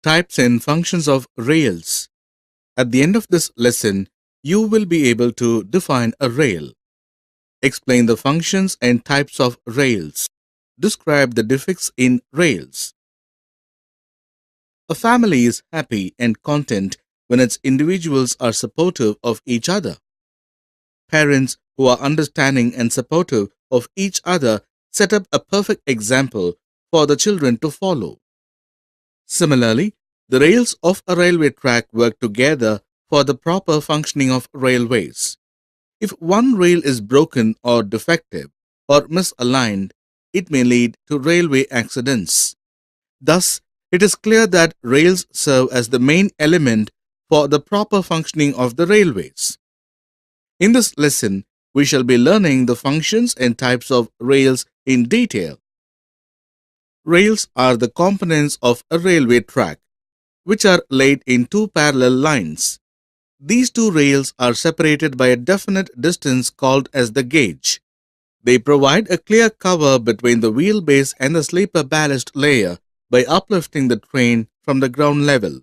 types and functions of rails. At the end of this lesson, you will be able to define a rail, explain the functions and types of rails, describe the defects in rails. A family is happy and content when its individuals are supportive of each other. Parents who are understanding and supportive of each other set up a perfect example for the children to follow. Similarly, the rails of a railway track work together for the proper functioning of railways. If one rail is broken or defective or misaligned, it may lead to railway accidents. Thus, it is clear that rails serve as the main element for the proper functioning of the railways. In this lesson, we shall be learning the functions and types of rails in detail. Rails are the components of a railway track, which are laid in two parallel lines. These two rails are separated by a definite distance called as the gauge. They provide a clear cover between the wheelbase and the sleeper ballast layer by uplifting the train from the ground level.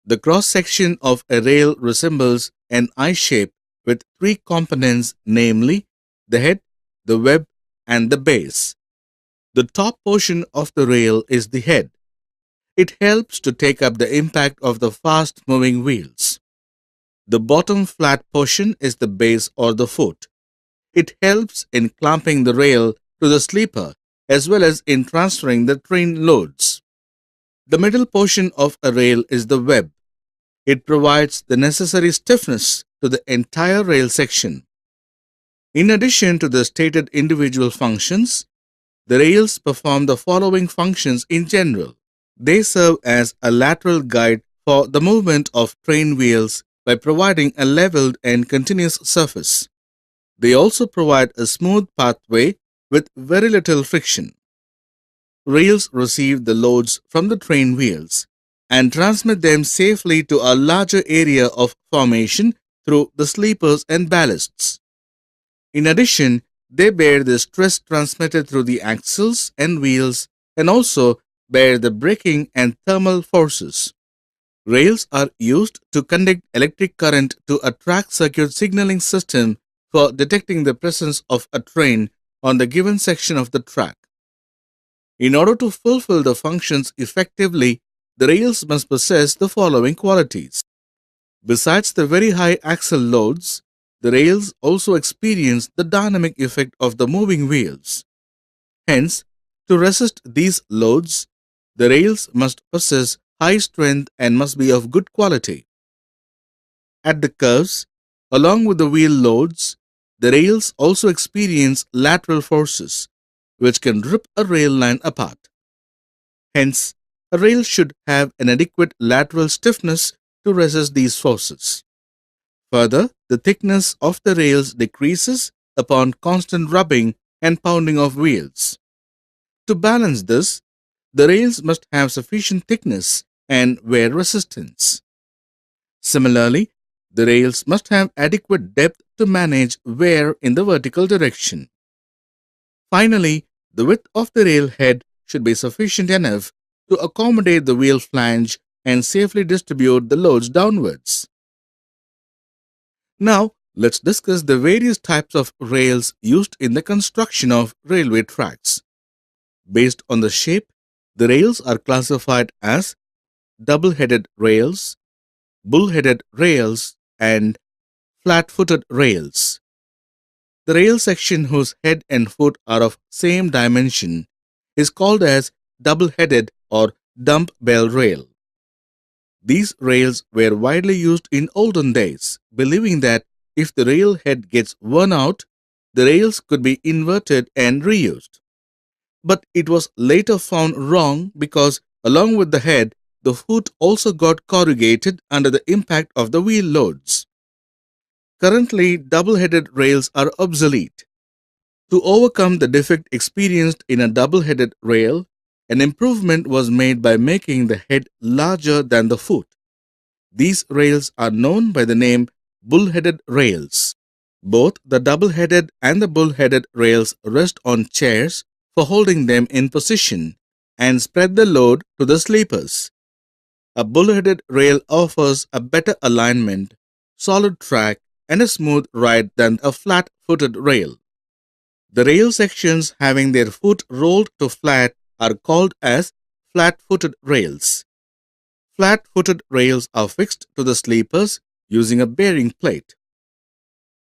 The cross-section of a rail resembles an I shape with three components, namely the head, the web, and the base. The top portion of the rail is the head. It helps to take up the impact of the fast-moving wheels. The bottom flat portion is the base or the foot. It helps in clamping the rail to the sleeper as well as in transferring the train loads. The middle portion of a rail is the web. It provides the necessary stiffness to the entire rail section. In addition to the stated individual functions, the rails perform the following functions in general. They serve as a lateral guide for the movement of train wheels by providing a leveled and continuous surface. They also provide a smooth pathway with very little friction. Rails receive the loads from the train wheels and transmit them safely to a larger area of formation through the sleepers and ballasts. In addition, they bear the stress transmitted through the axles and wheels and also bear the braking and thermal forces. Rails are used to conduct electric current to a track circuit signaling system for detecting the presence of a train on the given section of the track. In order to fulfill the functions effectively, the rails must possess the following qualities. Besides the very high axle loads, the rails also experience the dynamic effect of the moving wheels. Hence, to resist these loads, the rails must possess high strength and must be of good quality. At the curves, along with the wheel loads, the rails also experience lateral forces, which can rip a rail line apart. Hence, a rail should have an adequate lateral stiffness to resist these forces. Further, the thickness of the rails decreases upon constant rubbing and pounding of wheels. To balance this, the rails must have sufficient thickness and wear resistance. Similarly, the rails must have adequate depth to manage wear in the vertical direction. Finally, the width of the rail head should be sufficient enough to accommodate the wheel flange and safely distribute the loads downwards. Now, let's discuss the various types of rails used in the construction of railway tracks. Based on the shape, the rails are classified as double-headed rails, bull-headed rails, and flat-footed rails. The rail section whose head and foot are of same dimension is called as double-headed or dumbbell rail. These rails were widely used in olden days, believing that if the rail head gets worn out, the rails could be inverted and reused. But it was later found wrong because along with the head, the foot also got corrugated under the impact of the wheel loads. Currently, double-headed rails are obsolete. To overcome the defect experienced in a double-headed rail, an improvement was made by making the head larger than the foot. These rails are known by the name bull-headed rails. Both the double-headed and the bull-headed rails rest on chairs for holding them in position and spread the load to the sleepers. A bull-headed rail offers a better alignment, solid track, and a smooth ride than a flat-footed rail. The rail sections having their foot rolled to flat are called as flat-footed rails. Flat-footed rails are fixed to the sleepers using a bearing plate.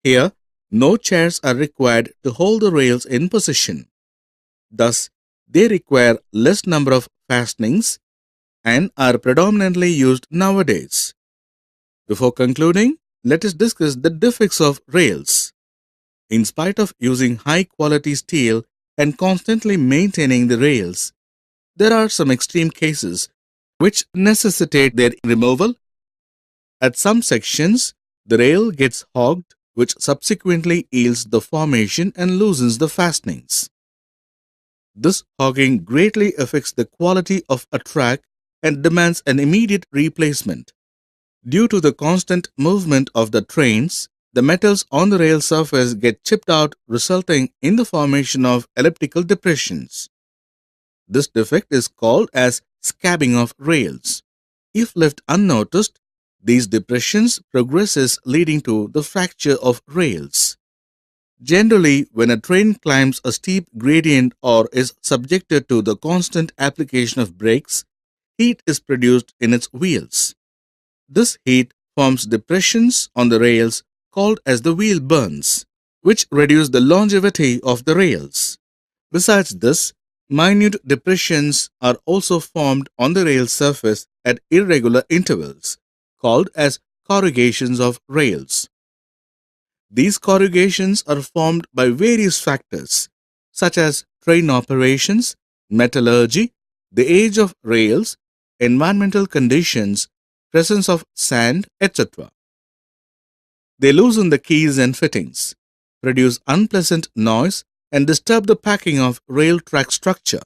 Here, no chairs are required to hold the rails in position. Thus, they require less number of fastenings and are predominantly used nowadays. Before concluding, let us discuss the defects of rails. In spite of using high-quality steel and constantly maintaining the rails, there are some extreme cases which necessitate their removal. At some sections, the rail gets hogged, which subsequently yields the formation and loosens the fastenings. This hogging greatly affects the quality of a track and demands an immediate replacement. Due to the constant movement of the trains, the metals on the rail surface get chipped out, resulting in the formation of elliptical depressions. This defect is called as scabbing of rails. If left unnoticed, these depressions progresses leading to the fracture of rails. Generally, when a train climbs a steep gradient or is subjected to the constant application of brakes, heat is produced in its wheels. This heat forms depressions on the rails called as the wheel burns, which reduce the longevity of the rails. Besides this, minute depressions are also formed on the rail surface at irregular intervals, called as corrugations of rails. These corrugations are formed by various factors such as train operations, metallurgy, the age of rails, environmental conditions, presence of sand, etc. They loosen the keys and fittings, produce unpleasant noise, and disturb the packing of rail track structure.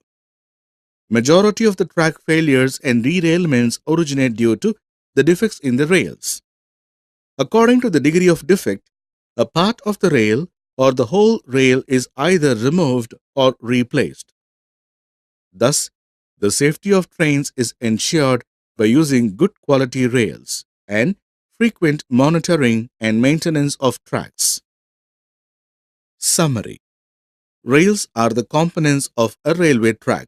Majority of the track failures and derailments originate due to the defects in the rails. According to the degree of defect, a part of the rail or the whole rail is either removed or replaced. Thus, the safety of trains is ensured by using good quality rails and frequent monitoring and maintenance of tracks. Summary: rails are the components of a railway track,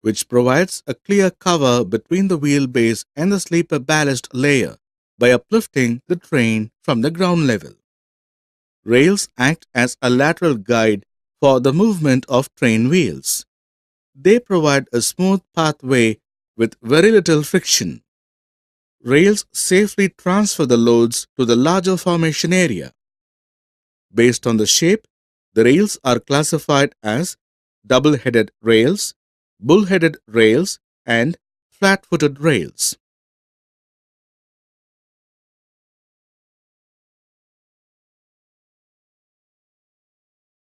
which provides a clear cover between the wheelbase and the sleeper ballast layer by uplifting the train from the ground level. Rails act as a lateral guide for the movement of train wheels. They provide a smooth pathway with very little friction. Rails safely transfer the loads to the larger formation area. Based on the shape, the rails are classified as double-headed rails, bull-headed rails, and flat-footed rails.